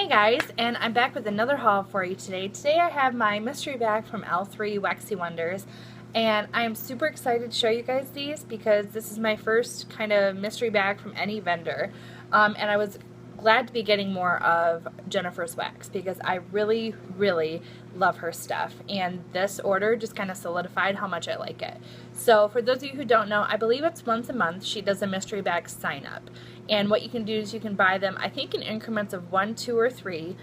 Hey guys, and I'm back with another haul for you today. Today I have my mystery bag from L3 Waxy Wonders, and I am super excited to show you guys these because this is my first kind of mystery bag from any vendor, and I was glad to be getting more of Jennifer's wax because I really love her stuff, and this order just kind of solidified how much I like it. So for those of you who don't know, I believe it's once a month she does a mystery bag sign up, and what you can do is you can buy them, I think, in increments of 1, 2, or 3.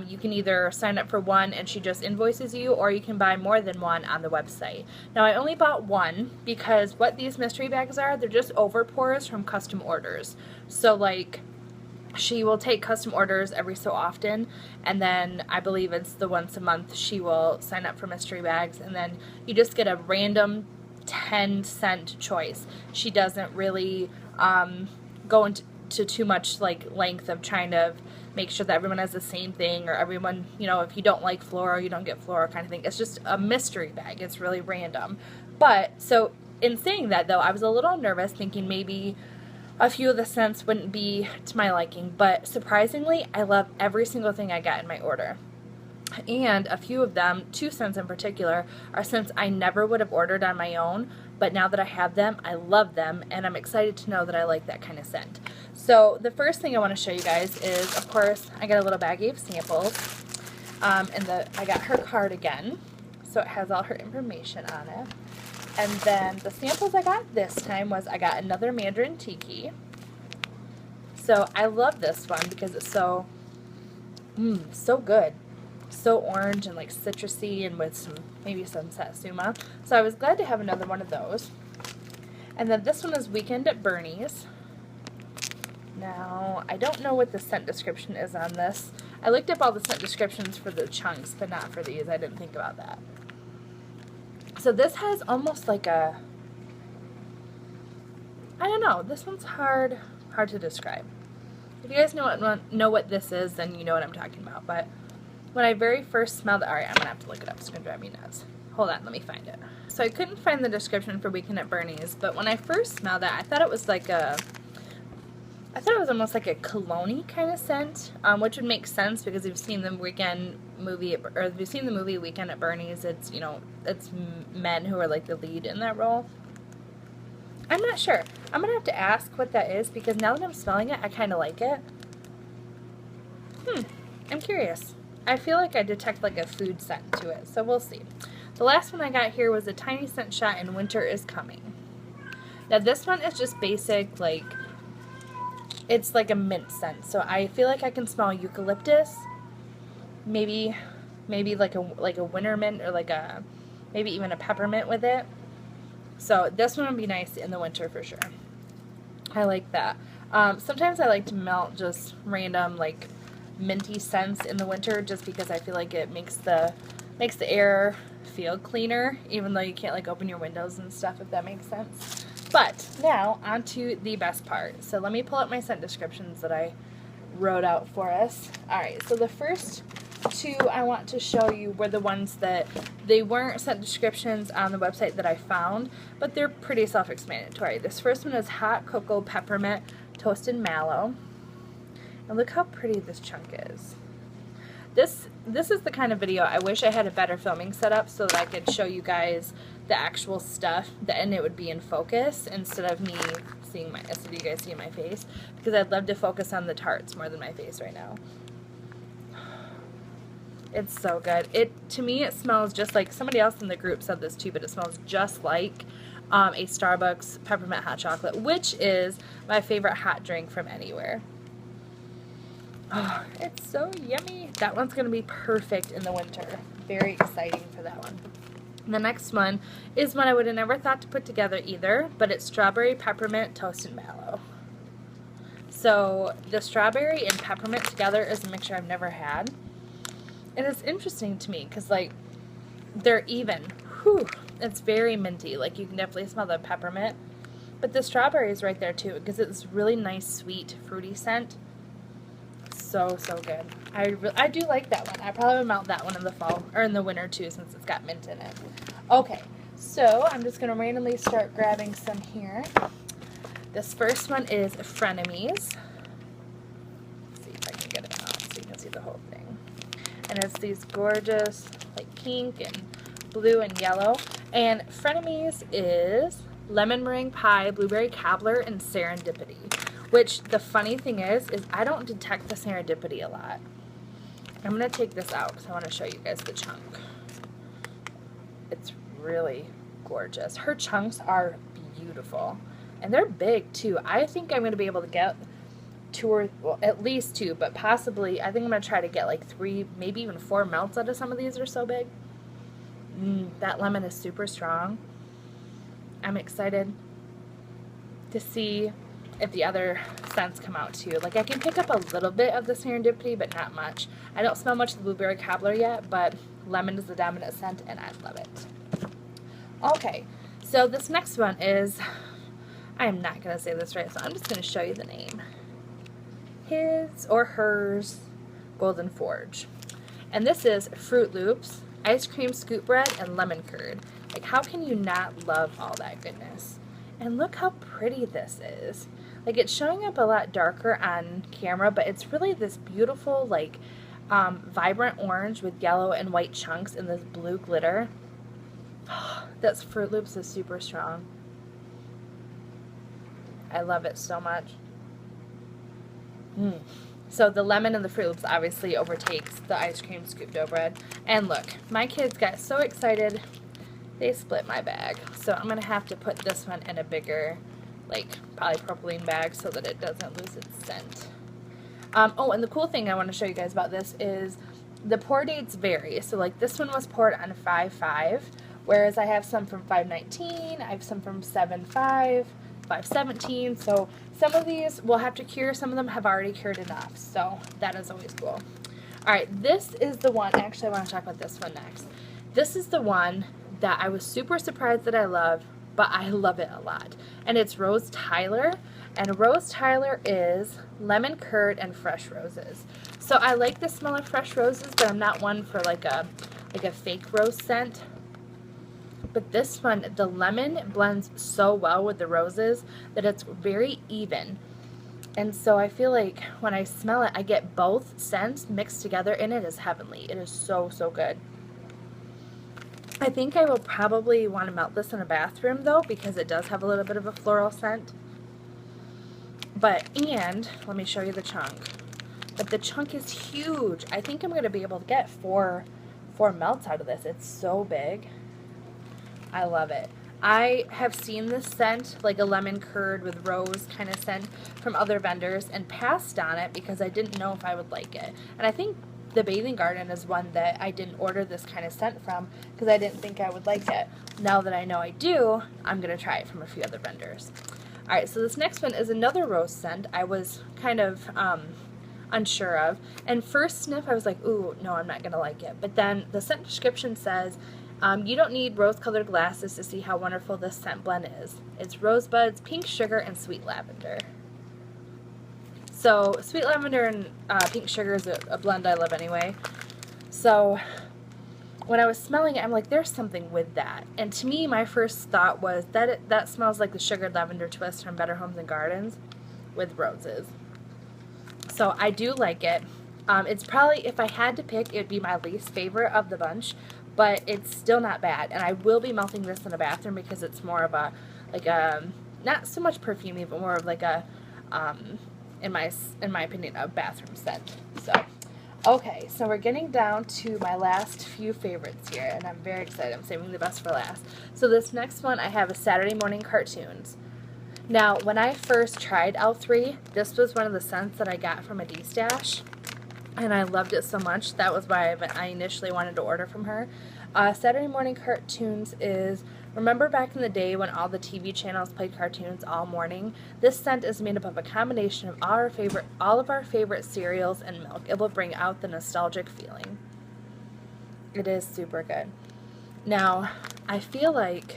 You can either sign up for one and she just invoices you, or you can buy more than one on the website. Now I only bought one because what these mystery bags are, they're just overpours from custom orders. So like, she will take custom orders every so often, and then I believe it's the once a month she will sign up for mystery bags, and then you just get a random 10-cent choice. She doesn't really go into too much like length of trying to make sure that everyone has the same thing, or everyone, you know, if you don't like floral, you don't get floral kind of thing. It's just a mystery bag. It's really random. But so in saying that though, I was a little nervous thinking maybe a few of the scents wouldn't be to my liking, but surprisingly, I love every single thing I got in my order. And a few of them, 2 scents in particular, are scents I never would have ordered on my own, but now that I have them, I love them, and I'm excited to know that I like that kind of scent. So the first thing I want to show you guys is, of course, I got a little baggie of samples, and I got her card again, so it has all her information on it. And then the samples I got this time was I got another Mandarin Tiki. So I love this one because it's so good. So orange and like citrusy, and with maybe some satsuma. So I was glad to have another one of those. And then this one is Weekend at Bernie's. Now, I don't know what the scent description is on this. I looked up all the scent descriptions for the chunks, but not for these. I didn't think about that. So this has almost like a, I don't know, this one's hard to describe. If you guys know what this is, then you know what I'm talking about. But when I very first smelled it, alright, I'm going to have to look it up. It's going to drive me nuts. Hold on, let me find it. So I couldn't find the description for Weekend at Bernie's, but when I first smelled it, I thought it was like almost like a cologne-y kind of scent, which would make sense because you've seen the movie Weekend at Bernie's. It's, you know, it's men who are like the lead in that role. I'm not sure. I'm gonna have to ask what that is because now that I'm smelling it, I kind of like it. I'm curious. I feel like I detect like a food scent to it, so we'll see. The last one I got here was a tiny scent shot in Winter is Coming. Now this one is just basic, like, it's like a mint scent, so I feel like I can smell eucalyptus, maybe like a winter mint, or like a maybe even a peppermint with it. So this one would be nice in the winter for sure. I like that. Sometimes I like to melt just random like minty scents in the winter, just because I feel like it makes the air feel cleaner, even though you can't like open your windows and stuff, if that makes sense. But now on to the best part. So let me pull up my scent descriptions that I wrote out for us. Alright, so the first 2 I want to show you were the ones that they weren't scent descriptions on the website that I found, but they're pretty self-explanatory. This first one is Hot Cocoa Peppermint Toasted Mallow. And look how pretty this chunk is. This is the kind of video I wish I had a better filming setup so that I could show you guys the actual stuff, and it would be in focus instead of me seeing so you guys see my face, because I'd love to focus on the tarts more than my face right now. It's so good. To me, it smells just like, somebody else in the group said this too, but it smells just like a Starbucks peppermint hot chocolate, which is my favorite hot drink from anywhere. Oh, it's so yummy. That one's going to be perfect in the winter. Very exciting for that one. The next one is one I would have never thought to put together either, but it's Strawberry Peppermint Toasted Mallow. So the strawberry and peppermint together is a mixture I've never had. And it's interesting to me because, like, they're even. Whew, it's very minty. Like, you can definitely smell the peppermint. But the strawberry is right there too, because it's really nice, sweet, fruity scent. So good. I do like that one. I probably would mount that one in the fall, or in the winter too, since it's got mint in it. Okay, so I'm just going to randomly start grabbing some here. This first one is Frenemies. Let's see if I can get it out so you can see the And it's these gorgeous like pink and blue and yellow. And Frenemies is lemon meringue pie, blueberry cobbler, and serendipity. Which the funny thing is I don't detect the serendipity a lot. I'm going to take this out because I want to show you guys the chunk. It's really gorgeous. Her chunks are beautiful. And they're big too. I think I'm going to be able to get well, at least 2, but possibly, I think I'm going to try to get like 3, maybe even 4 melts out of some of these. Are so big. That lemon is super strong. I'm excited to see if the other scents come out too. Like I can pick up a little bit of the serendipity, but not much. I don't smell much of the blueberry cobbler yet, but lemon is the dominant scent and I love it. Okay, so this next one is, I am not going to say this right, so I'm just going to show you the name. His or Hers Golden Forge. And this is Froot Loops, ice cream scoop bread, and lemon curd. Like how can you not love all that goodness? And look how pretty this is. Like it's showing up a lot darker on camera, but it's really this beautiful like vibrant orange with yellow and white chunks and this blue glitter. That's Froot Loops is super strong. I love it so much. So the lemon and the Froot Loops obviously overtakes the ice cream scoop dough bread. And look, my kids got so excited, they split my bag. So I'm going to have to put this one in a bigger, like, polypropylene bag so that it doesn't lose its scent. Oh, and the cool thing I want to show you guys about this is the pour dates vary. So, like, this one was poured on 5/5, whereas I have some from 5/19, I have some from 7/5, 5/17. So some of these will have to cure, some of them have already cured enough. So that is always cool. All right, this is the one, actually I want to talk about this one next. This is the one that I was super surprised that I love, but I love it a lot. And it's Rose Tyler, and Rose Tyler is lemon curd and fresh roses. So I like the smell of fresh roses, but I'm not one for like a fake rose scent. But this one, the lemon blends so well with the roses that it's very even. And so I feel like when I smell it, I get both scents mixed together, and it is heavenly. It is so, so good. I think I will probably want to melt this in a bathroom, though, because it does have a little bit of a floral scent. And let me show you the chunk. But the chunk is huge. I think I'm going to be able to get four melts out of this. It's so big. I love it. I have seen this scent, like a lemon curd with rose kind of scent from other vendors, and passed on it because I didn't know if I would like it. And I think the Bathing Garden is one that I didn't order this kind of scent from because I didn't think I would like it. Now that I know I do, I'm going to try it from a few other vendors. Alright, so this next one is another rose scent I was kind of unsure of. And first sniff, I was like, ooh, no, I'm not going to like it. But then the scent description says, you don't need rose-colored glasses to see how wonderful this scent blend is. It's rosebuds, pink sugar, and sweet lavender. So sweet lavender and pink sugar is a blend I love anyway. So when I was smelling it, I'm like, there's something with that. And to me, my first thought was that that smells like the sugared lavender twist from Better Homes and Gardens with roses. So I do like it. It's probably, if I had to pick, it would be my least favorite of the bunch. But it's still not bad, and I will be melting this in a bathroom because it's more of a, like a, not so much perfumey, but more of like a, in my opinion, a bathroom scent. So, okay, so we're getting down to my last few favorites here, and I'm very excited. I'm saving the best for last. So this next one I have is Saturday Morning Cartoons. Now, when I first tried L3, this was one of the scents that I got from a D-stash. And I loved it so much. That was why I initially wanted to order from her. Saturday Morning Cartoons is, remember back in the day when all the TV channels played cartoons all morning? This scent is made up of a combination of all of our favorite cereals and milk. It will bring out the nostalgic feeling. It is super good. Now, I feel like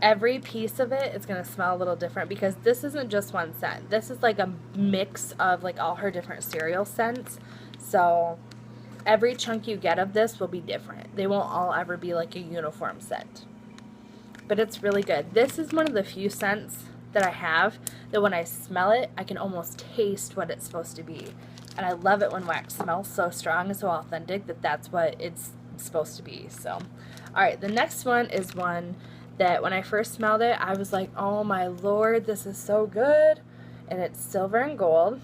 every piece of it is going to smell a little different because this isn't just one scent. This is like a mix of like all her different cereal scents. So every chunk you get of this will be different. They won't all ever be like a uniform scent. But it's really good. This is one of the few scents that I have that when I smell it, I can almost taste what it's supposed to be. And I love it when wax smells so strong and so authentic that that's what it's supposed to be. So, alright, the next one is one that when I first smelled it, I was like, oh my lord, this is so good. And it's silver and gold.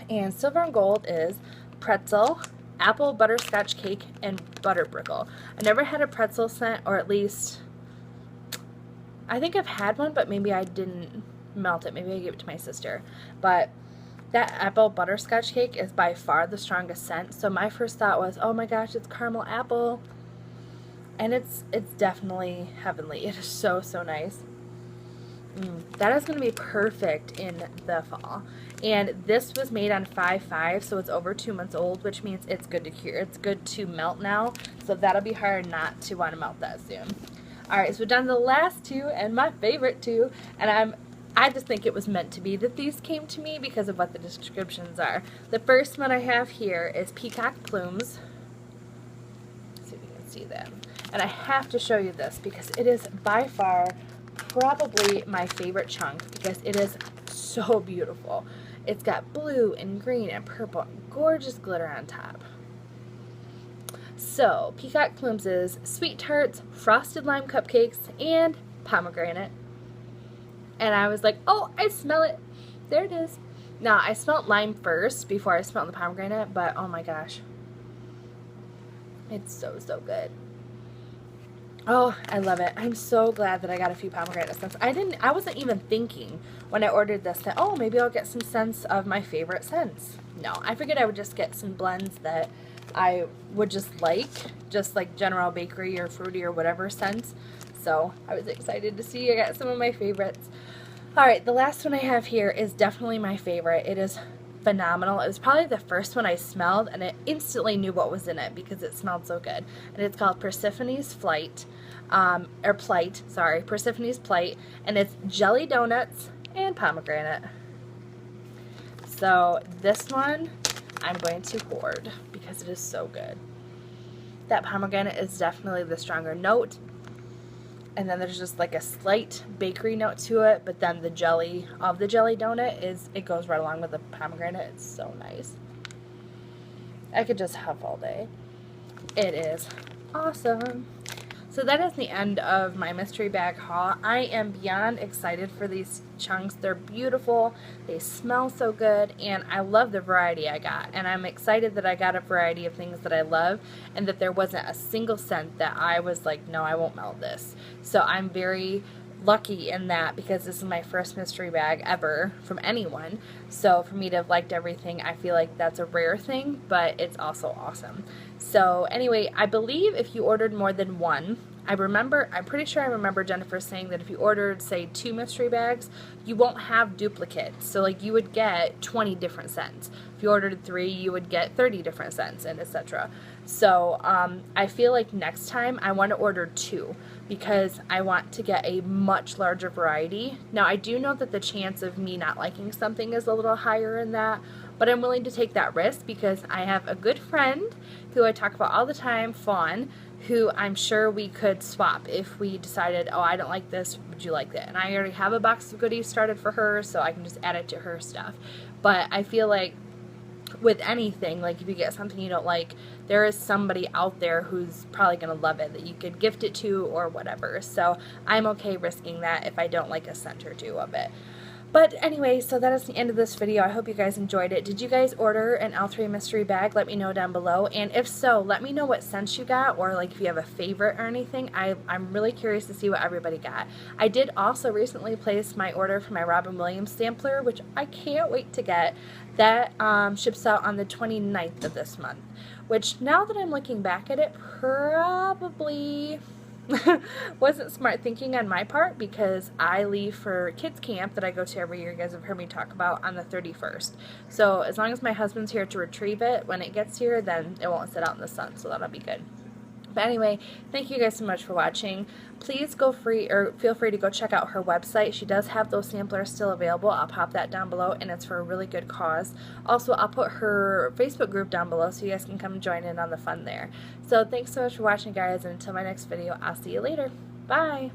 And silver and gold is pretzel, apple butterscotch cake, and butter brickle. I never had a pretzel scent, or at least I think I've had one, but maybe I didn't melt it. Maybe I gave it to my sister. But that apple butterscotch cake is by far the strongest scent. So my first thought was, oh my gosh, it's caramel apple. And it's definitely heavenly. It is so, so nice. That is going to be perfect in the fall. And this was made on 5/5, so it's over 2 months old, which means it's good to cure. It's good to melt now, so that'll be hard not to want to melt that soon. Alright, so we're done to the last two, and my favorite two, and I just think it was meant to be that these came to me because of what the descriptions are. The first one I have here is Peacock plumes. Let's see if you can see them. And I have to show you this because it is by far probably my favorite chunk because it is so beautiful. It's got blue and green and purple, gorgeous glitter on top. So, Peacock plumes is sweet tarts, frosted lime cupcakes, and pomegranate. And I was like, oh, I smell it. There it is. Now, I smelled lime first before I smelled the pomegranate, but oh my gosh. It's so, so good. Oh, I love it. I'm so glad that I got a few pomegranate scents. I wasn't even thinking when I ordered this that, oh, maybe I'll get some scents of my favorite scents. No, I figured I would just get some blends that I would just like General Bakery or Fruity or whatever scents. So I was excited to see I got some of my favorites. Alright, the last one I have here is definitely my favorite. It is phenomenal. It was probably the first one I smelled, and I instantly knew what was in it because it smelled so good. And it's called Persephones Plight, Persephones Plight, and it's jelly donuts and pomegranate. So this one I'm going to hoard because it is so good. That pomegranate is definitely the stronger note. And then there's just like a slight bakery note to it, but then the jelly of the jelly donut it goes right along with the pomegranate. It's so nice. I could just huff all day. It is awesome. So that is the end of my mystery bag haul. I am beyond excited for these chunks. They're beautiful, they smell so good, and I love the variety I got. And I'm excited that I got a variety of things that I love and that there wasn't a single scent that I was like, no, I won't melt this. So I'm very lucky in that because this is my first mystery bag ever from anyone. So for me to have liked everything, I feel like that's a rare thing, but it's also awesome. So anyway, I believe if you ordered more than one, I'm pretty sure I remember Jennifer saying that if you ordered, say, 2 mystery bags, you won't have duplicates. So like you would get 20 different scents. If you ordered 3, you would get 30 different scents, and etc. So I feel like next time I want to order 2 because I want to get a much larger variety. Now I do know that the chance of me not liking something is a little higher in that, but I'm willing to take that risk because I have a good friend who I talk about all the time, Fawn, who I'm sure we could swap if we decided, oh, I don't like this, would you like that? And I already have a box of goodies started for her, so I can just add it to her stuff. But I feel like with anything, like if you get something you don't like, there is somebody out there who's probably going to love it that you could gift it to or whatever. So I'm okay risking that if I don't like a scent or 2 of it. But anyway, so that is the end of this video. I hope you guys enjoyed it. Did you guys order an L3 mystery bag? Let me know down below. And if so, let me know what scents you got, or like if you have a favorite or anything. I'm really curious to see what everybody got. I did also recently place my order for my Robin Williams sampler, which I can't wait to get. That ships out on the 29th of this month, which now that I'm looking back at it, probably wasn't smart thinking on my part because I leave for kids camp that I go to every year. You guys have heard me talk about on the 31st. So as long as my husband's here to retrieve it when it gets here, then it won't sit out in the sun, so that'll be good. But anyway, thank you guys so much for watching. Please feel free to go check out her website. She does have those samplers still available. I'll pop that down below, and it's for a really good cause. Also, I'll put her Facebook group down below so you guys can come join in on the fun there. So thanks so much for watching, guys, and until my next video, I'll see you later. Bye!